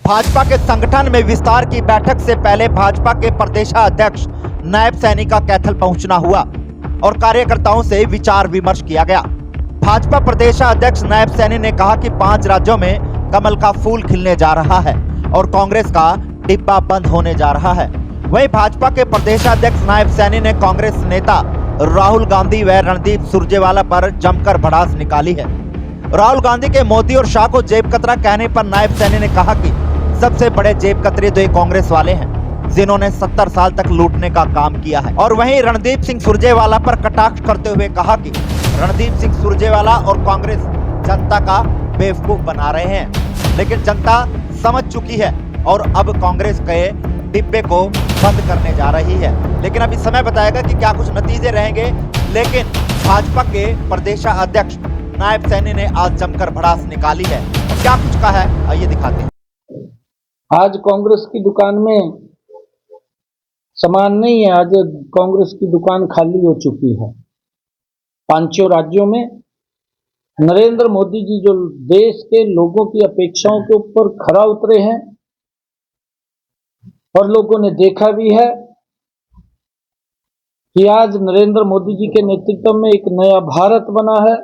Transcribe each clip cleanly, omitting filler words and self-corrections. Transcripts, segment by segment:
भाजपा के संगठन में विस्तार की बैठक से पहले भाजपा के प्रदेशाध्यक्ष नायब सैनी का कैथल पहुंचना हुआ और कार्यकर्ताओं से विचार विमर्श किया गया। भाजपा प्रदेशाध्यक्ष नायब सैनी ने कहा कि 5 राज्यों में कमल का फूल खिलने जा रहा है और कांग्रेस का डिब्बा बंद होने जा रहा है। वहीं भाजपा के प्रदेशाध्यक्ष नायब सैनी ने कांग्रेस नेता राहुल गांधी व रणदीप सुरजेवाला पर जमकर भड़ास निकाली है। राहुल गांधी के मोदी और शाह को जेब कतरा कहने पर नायब सैनी ने कहा कि सबसे बड़े जेब कतरे तो ये कांग्रेस वाले हैं जिन्होंने 70 साल तक लूटने का काम किया है। और वहीं रणदीप सिंह सुरजेवाला पर कटाक्ष करते हुए कहा कि रणदीप सिंह सुरजेवाला और कांग्रेस जनता का बेवकूफ बना रहे हैं, लेकिन जनता समझ चुकी है और अब कांग्रेस के डिब्बे को बंद करने जा रही है। लेकिन अभी समय बताएगा कि क्या कुछ नतीजे रहेंगे। लेकिन भाजपा के प्रदेशाध्यक्ष नायब सैनी ने आज जमकर भड़ास निकाली है। क्या कुछ कहा है आइए दिखाते हैं। आज कांग्रेस की दुकान में सामान नहीं है। आज कांग्रेस की दुकान खाली हो चुकी है। 5 राज्यों में नरेंद्र मोदी जी जो देश के लोगों की अपेक्षाओं के ऊपर खरा उतरे हैं और लोगों ने देखा भी है कि आज नरेंद्र मोदी जी के नेतृत्व में एक नया भारत बना है।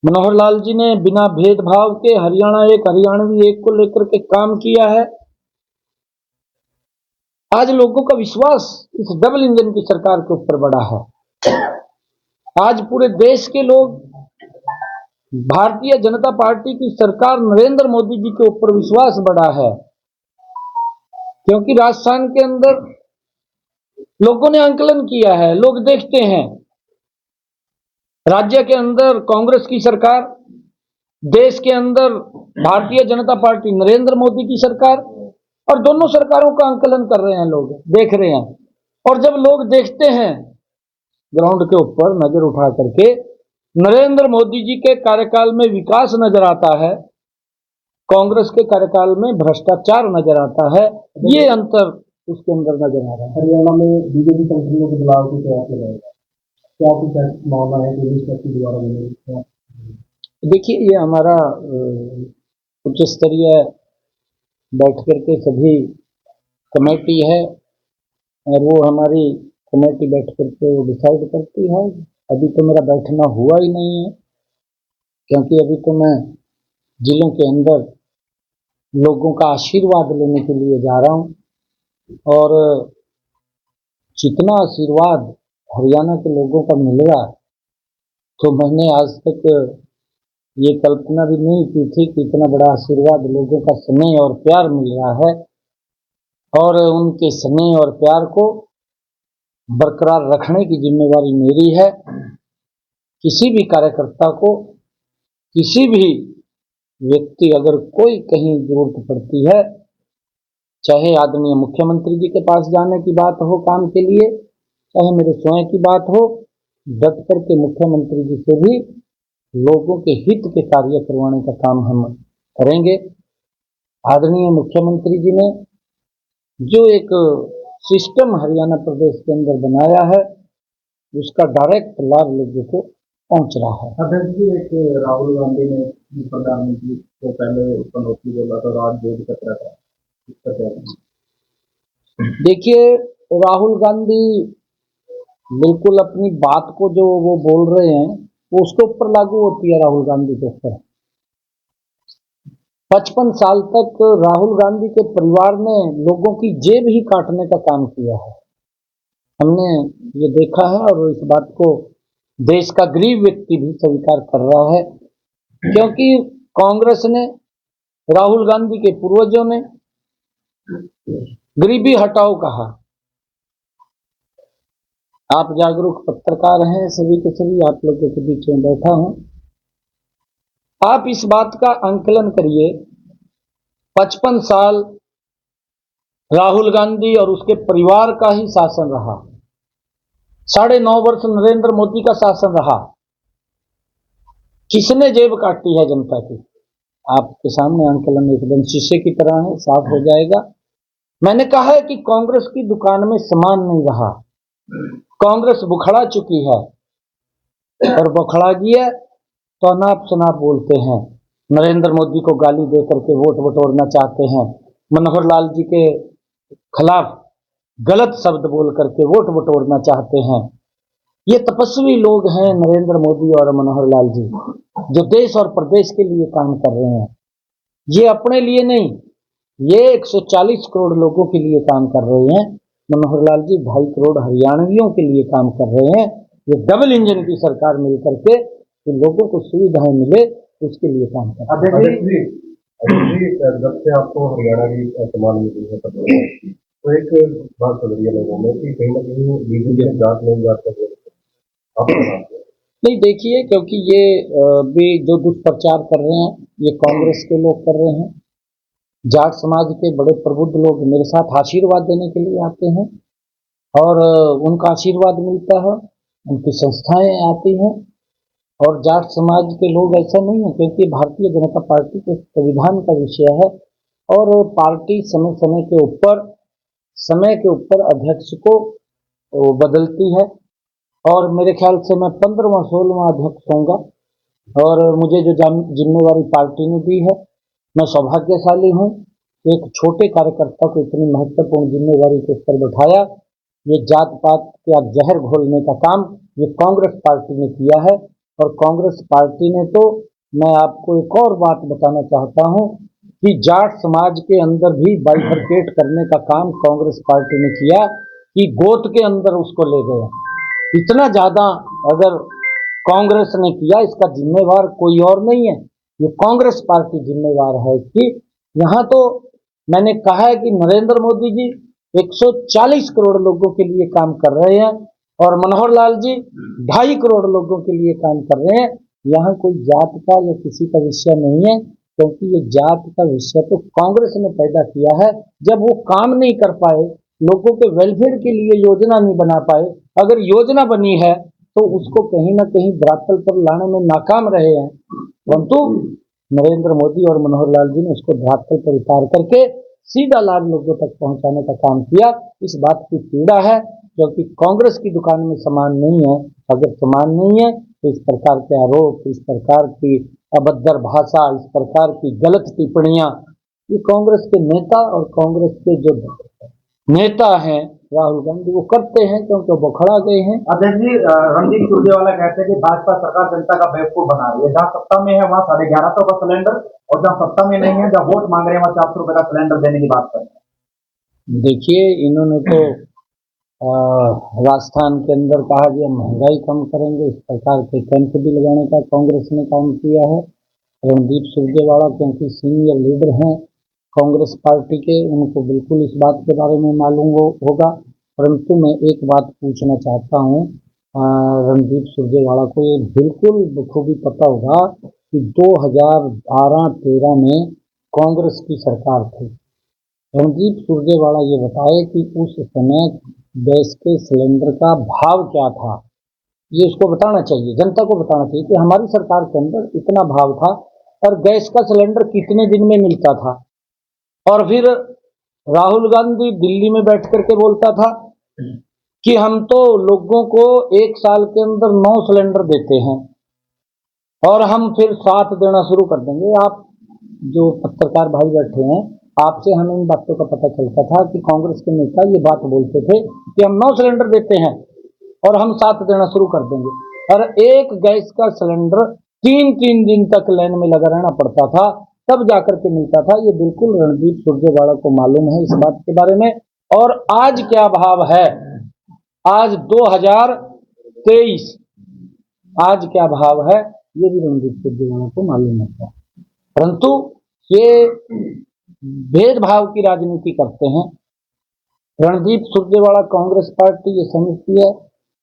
मनोहर लाल जी ने बिना भेदभाव के हरियाणा एक हरियाणवी एक को लेकर के काम किया है। आज लोगों का विश्वास इस डबल इंजन की सरकार के ऊपर बढ़ा है। आज पूरे देश के लोग भारतीय जनता पार्टी की सरकार नरेंद्र मोदी जी के ऊपर विश्वास बढ़ा है, क्योंकि राजस्थान के अंदर लोगों ने आंकलन किया है। लोग देखते हैं राज्य के अंदर कांग्रेस की सरकार, देश के अंदर भारतीय जनता पार्टी नरेंद्र मोदी की सरकार, और दोनों सरकारों का आंकलन कर रहे हैं, लोग देख रहे हैं। और जब लोग देखते हैं ग्राउंड के ऊपर नजर उठा करके नरेंद्र मोदी जी के कार्यकाल में विकास नजर आता है, कांग्रेस के कार्यकाल में भ्रष्टाचार नजर आता है। ये अंतर उसके अंदर नजर आ रहा है। हरियाणा में बीजेपी संगठनों के दबाव को क्या लगाएगा? क्या कुछ मामला है कि इसके द्वारा बनेगा? देखिए, ये हमारा उच्च स्तरीय बैठ करके सभी कमेटी है और वो हमारी कमेटी बैठ करके वो डिसाइड करती है। अभी तो मेरा बैठना हुआ ही नहीं है, क्योंकि अभी तो मैं जिलों के अंदर लोगों का आशीर्वाद लेने के लिए जा रहा हूं और जितना आशीर्वाद हरियाणा के लोगों का मिलेगा तो मैंने आज तक ये कल्पना भी नहीं की थी कि इतना बड़ा आशीर्वाद लोगों का स्नेह और प्यार मिल रहा है। और उनके स्नेह और प्यार को बरकरार रखने की जिम्मेवारी मेरी है। किसी भी कार्यकर्ता को, किसी भी व्यक्ति अगर कोई कहीं जरूरत पड़ती है, चाहे आदरणीय मुख्यमंत्री जी के पास जाने की बात हो काम के लिए, चाहे मेरे स्वयं की बात हो, डट करके मुख्यमंत्री जी से भी लोगों के हित के कार्य करवाने का काम हम करेंगे। आदरणीय मुख्यमंत्री जी ने जो एक सिस्टम हरियाणा प्रदेश के अंदर बनाया है, उसका डायरेक्ट लाभ लोगों को पहुंच रहा है। अध्यक्ष जी, एक राहुल गांधी ने प्रधानमंत्री को पहले उपनौकरी बोला था, आज जेब कतरा था, इसका क्या? देखिए, राहुल गांधी बिल्कुल अपनी बात को जो वो बोल रहे हैं वो उसके ऊपर लागू होती है। राहुल गांधी के ऊपर 55 साल तक राहुल गांधी के परिवार ने लोगों की जेब ही काटने का काम किया है। हमने ये देखा है और इस बात को देश का गरीब व्यक्ति भी स्वीकार कर रहा है, क्योंकि कांग्रेस ने, राहुल गांधी के पूर्वजों ने गरीबी हटाओ कहा। आप जागरूक पत्रकार हैं, सभी के सभी आप लोगों के बीच में बैठा हूं। आप इस बात का आंकलन करिए, 55 साल राहुल गांधी और उसके परिवार का ही शासन रहा, 9.5 वर्ष नरेंद्र मोदी का शासन रहा। किसने जेब काटी है जनता की? आपके सामने आंकलन एकदम शीशे की तरह है, साफ हो जाएगा। मैंने कहा है कि कांग्रेस की दुकान में सामान नहीं रहा। कांग्रेस बुखड़ा चुकी है और बुखड़ा गई है तो अनाप शनाप बोलते हैं। नरेंद्र मोदी को गाली दे करके वोट बटोरना चाहते हैं, मनोहर लाल जी के खिलाफ गलत शब्द बोल करके वोट बटोरना चाहते हैं। ये तपस्वी लोग हैं नरेंद्र मोदी और मनोहर लाल जी, जो देश और प्रदेश के लिए काम कर रहे हैं। ये अपने लिए नहीं, ये 140 करोड़ लोगों के लिए काम कर रहे हैं। मनोहर लाल जी 2.5 करोड़ हरियाणवियों के लिए काम कर रहे हैं। ये डबल इंजन की सरकार मिलकर के कि लोगों को सुविधाएं मिले, उसके लिए काम कर रहे हैं। अध्यक्ष जी, जब से आपको हरियाणा की कमान मिली है तो एक बात चल रही है लोगों में कि कहीं ना कहीं बीजेपी जात लोग जात कर रहे हैं। नहीं देखिए, क्योंकि ये भी जो दुष्प्रचार कर रहे हैं ये कांग्रेस के लोग कर रहे हैं। जाट समाज के बड़े प्रबुद्ध लोग मेरे साथ आशीर्वाद देने के लिए आते हैं और उनका आशीर्वाद मिलता है, उनकी संस्थाएं आती हैं। और जाट समाज के लोग ऐसा नहीं है, क्योंकि भारतीय जनता पार्टी के संविधान का विषय है और पार्टी समय के ऊपर अध्यक्ष को बदलती है। और मेरे ख्याल से मैं 15वां 16वां अध्यक्ष होऊंगा और मुझे जो जिम्मेवारी पार्टी ने दी है, मैं सौभाग्यशाली हूँ। एक छोटे कार्यकर्ता को इतनी महत्वपूर्ण जिम्मेवारी के ऊपर बैठाया। ये जात पात का जहर घोलने का काम ये कांग्रेस पार्टी ने किया है। और कांग्रेस पार्टी ने तो, मैं आपको एक और बात बताना चाहता हूँ कि जाट समाज के अंदर भी बाइफरकेट करने का काम कांग्रेस पार्टी ने किया कि गोत के अंदर उसको ले गया। इतना ज्यादा अगर कांग्रेस ने किया, इसका जिम्मेवार कोई और नहीं है, ये कांग्रेस पार्टी जिम्मेवार है कि यहाँ तो मैंने कहा है कि नरेंद्र मोदी जी 140 करोड़ लोगों के लिए काम कर रहे हैं और मनोहर लाल जी 2.5 करोड़ लोगों के लिए काम कर रहे हैं। यहाँ कोई जात का या किसी का विषय नहीं है, क्योंकि ये जात का विषय तो कांग्रेस ने पैदा किया है। जब वो काम नहीं कर पाए, लोगों के वेलफेयर के लिए योजना नहीं बना पाए, अगर योजना बनी है तो उसको कहीं ना कहीं धरातल पर लाने में नाकाम रहे हैं, परंतु नरेंद्र मोदी और मनोहर लाल जी ने उसको धरातल पर उतार करके सीधा लाभ लोगों तक पहुंचाने का काम किया। इस बात की पीड़ा है, क्योंकि कांग्रेस की दुकान में सामान नहीं है। अगर सामान नहीं है तो इस प्रकार के आरोप, इस प्रकार की अभद्र भाषा, इस प्रकार की गलत टिप्पणियां ये कांग्रेस के नेता और कांग्रेस के जो नेता हैं राहुल गांधी वो करते हैं, क्योंकि वो बखड़ा गए हैं। अध्यक्ष जी, रणदीप सुरजेवाला कहते हैं कि भाजपा सरकार जनता का बेवकूफ बना रही है। जहाँ सत्ता में है वहाँ 1150 का सिलेंडर, और जहाँ सत्ता में नहीं है, जहाँ वोट मांग रहे हैं वहाँ 400 रुपए का सिलेंडर देने की बात कर रहे हैं। देखिए, इन्होंने तो राजस्थान के अंदर कहा कि हम महंगाई कम करेंगे, इस प्रकार के कैंप भी लगाने का कांग्रेस ने काम किया है। रणदीप सुरजेवाला क्योंकि सीनियर लीडर हैं कांग्रेस पार्टी के, उनको बिल्कुल इस बात के बारे में मालूम होगा। परंतु मैं एक बात पूछना चाहता हूँ, रणदीप सुरजेवाला को ये बिल्कुल बखूबी पता होगा कि 2012-13 में कांग्रेस की सरकार थी। रणदीप सुरजेवाला ये बताए कि उस समय गैस के सिलेंडर का भाव क्या था, ये उसको बताना चाहिए, जनता को बताना चाहिए कि हमारी सरकार के अंदर इतना भाव था और गैस का सिलेंडर कितने दिन में मिलता था। और फिर राहुल गांधी दिल्ली में बैठ करके बोलता था कि हम तो लोगों को 1 साल के अंदर 9 सिलेंडर देते हैं और हम फिर 7 देना शुरू कर देंगे। आप जो पत्रकार भाई बैठे हैं, आपसे हमें इन बातों का पता चलता था कि कांग्रेस के नेता ये बात बोलते थे कि हम 9 सिलेंडर देते हैं और हम 7 देना शुरू कर देंगे। और एक गैस का सिलेंडर 3-3 दिन तक लाइन में लगा रहना पड़ता था, तब जाकर के मिलता था। ये बिल्कुल रणदीप सुरजेवाला को मालूम है इस बात के बारे में। और आज क्या भाव है, आज 2023 आज क्या भाव है ये भी रणदीप सुरजेवाला को मालूम है। परंतु ये भेदभाव की राजनीति करते हैं। रणदीप सुरजेवाला कांग्रेस पार्टी ये समझती है,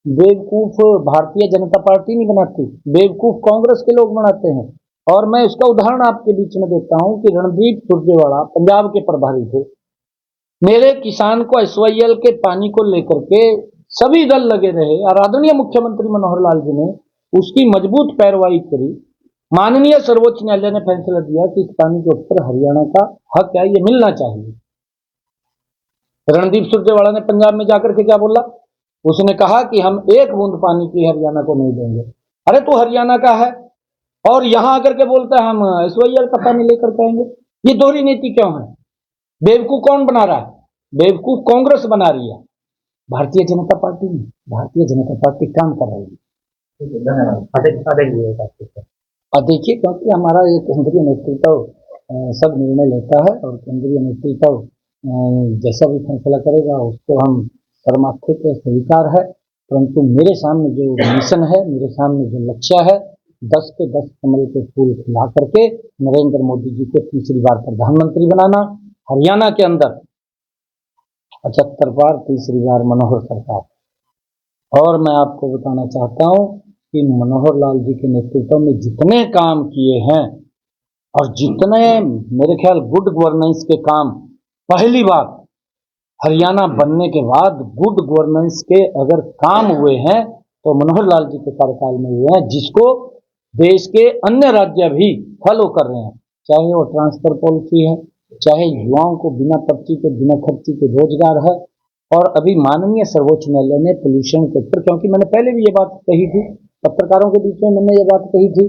बेवकूफ भारतीय जनता पार्टी नहीं बनाती, बेवकूफ कांग्रेस के लोग बनाते हैं। और मैं उसका उदाहरण आपके बीच में देता हूं कि रणदीप सुरजेवाला पंजाब के प्रभारी थे। मेरे किसान को SYL के पानी को लेकर के सभी दल लगे रहे और आदरणीय मुख्यमंत्री मनोहर लाल जी ने उसकी मजबूत पैरवाई करी। माननीय सर्वोच्च न्यायालय ने फैसला दिया कि इस पानी के ऊपर हरियाणा का हक है, ये मिलना चाहिए। रणदीप सुरजेवाला ने पंजाब में जाकर के क्या बोला, उसने कहा कि हम 1 बूंद पानी की हरियाणा को नहीं देंगे। अरे तो हरियाणा का है, और यहाँ आकर के बोलता है हम SYL का पानी लेकर के आएंगे। ये दोहरी नीति क्यों है? बेवकूफ कौन बना रहा है? बेवकूफ कांग्रेस बना रही है, भारतीय जनता पार्टी नहीं। भारतीय जनता पार्टी काम कर रही है। और देखिए, क्योंकि हमारा ये केंद्रीय नेतृत्व सब निर्णय लेता है और केंद्रीय नेतृत्व जैसा भी फैसला करेगा उसको हम सरमाथे पे स्वीकार है। परंतु मेरे सामने जो मिशन है, मेरे सामने जो लक्ष्य है, 10 के 10 कमल के फूल खिला करके नरेंद्र मोदी जी को तीसरी बार प्रधानमंत्री बनाना, हरियाणा के अंदर 75 बार तीसरी बार मनोहर सरकार। और मैं आपको बताना चाहता हूं कि मनोहर लाल जी के नेतृत्व में जितने काम किए हैं और जितने मेरे ख्याल गुड गवर्नेंस के काम पहली बार हरियाणा बनने के बाद गुड गवर्नेंस के अगर काम हुए हैं तो मनोहर लाल जी के कार्यकाल में हुए हैं, जिसको देश के अन्य राज्य भी फॉलो कर रहे हैं। चाहे वो ट्रांसफर पॉलिसी है, चाहे युवाओं को बिना पर्ची के बिना खर्ची के रोजगार है। और अभी माननीय सर्वोच्च न्यायालय ने पोल्यूशन के ऊपर, क्योंकि मैंने पहले भी ये बात कही थी, पत्रकारों के बीच में मैंने ये बात कही थी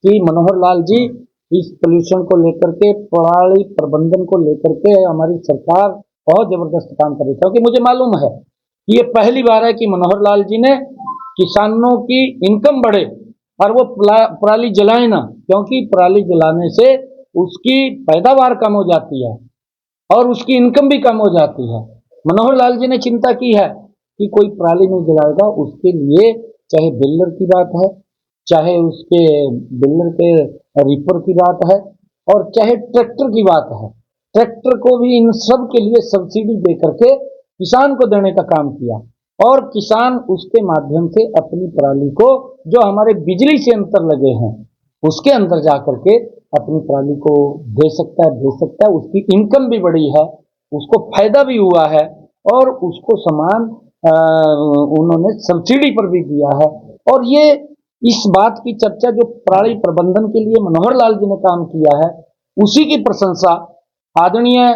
कि मनोहर लाल जी इस पोल्यूशन को लेकर के, प्रणाली प्रबंधन को लेकर के हमारी सरकार बहुत जबरदस्त काम कर रही है। क्योंकि मुझे मालूम है कि ये पहली बार है कि मनोहर लाल जी ने किसानों की इनकम बढ़े और वो पराली जलाए ना, क्योंकि पराली जलाने से उसकी पैदावार कम हो जाती है और उसकी इनकम भी कम हो जाती है। मनोहर लाल जी ने चिंता की है कि कोई पराली नहीं जलाएगा, उसके लिए चाहे बेलर की बात है, चाहे उसके बेलर के रीपर की बात है, और चाहे ट्रैक्टर की बात है। ट्रैक्टर को भी इन सब के लिए सब्सिडी दे करके किसान को देने का काम किया और किसान उसके माध्यम से अपनी पराली को, जो हमारे बिजली से अंतर लगे हैं, उसके अंदर जा करके अपनी पराली को दे सकता है। उसकी इनकम भी बढ़ी है, उसको फायदा भी हुआ है और उसको सामान उन्होंने सब्सिडी पर भी दिया है। और ये इस बात की चर्चा जो पराली प्रबंधन के लिए मनोहर लाल जी ने काम किया है, उसी की प्रशंसा आदरणीय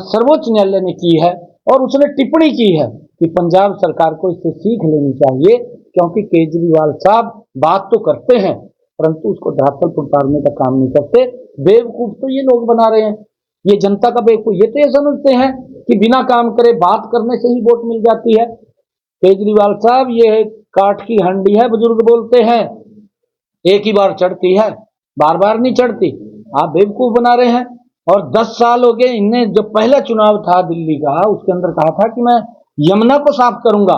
सर्वोच्च न्यायालय ने की है और उसने टिप्पणी की है कि पंजाब सरकार को इससे सीख लेनी चाहिए, क्योंकि केजरीवाल साहब बात तो करते हैं परंतु उसको धरातल पर उतारने का काम नहीं करते। बेवकूफ तो ये लोग बना रहे हैं, ये जनता का बेवकूफ। ये तो ये समझते हैं कि बिना काम करे बात करने से ही वोट मिल जाती है। केजरीवाल साहब, ये काठ की हंडी है, बुजुर्ग बोलते हैं, एक ही बार चढ़ती है, बार बार नहीं चढ़ती। आप बेवकूफ बना रहे हैं। और 10 साल हो गए इनने, जो पहला चुनाव था दिल्ली का, उसके अंदर कहा था कि मैं यमुना को साफ करूंगा।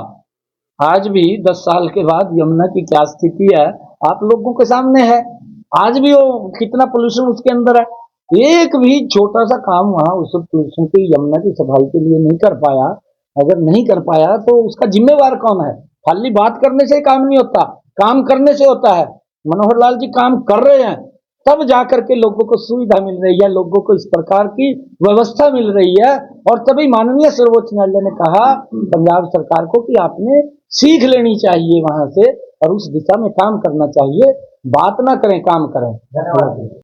आज भी 10 साल के बाद यमुना की क्या स्थिति है आप लोगों के सामने है। आज भी वो कितना पोल्यूशन उसके अंदर है। एक भी छोटा सा काम वहां उस पोल्यूशन की, यमुना की सफाई के लिए नहीं कर पाया। अगर नहीं कर पाया तो उसका जिम्मेवार कौन है? खाली बात करने से काम नहीं होता, काम करने से होता है। मनोहर लाल जी काम कर रहे हैं, तब जाकर के लोगों को सुविधा मिल रही है, लोगों को इस प्रकार की व्यवस्था मिल रही है। और तभी माननीय सर्वोच्च न्यायालय ने कहा पंजाब सरकार को कि आपने सीख लेनी चाहिए वहां से और उस दिशा में काम करना चाहिए। बात ना करें, काम करें। धन्यवाद।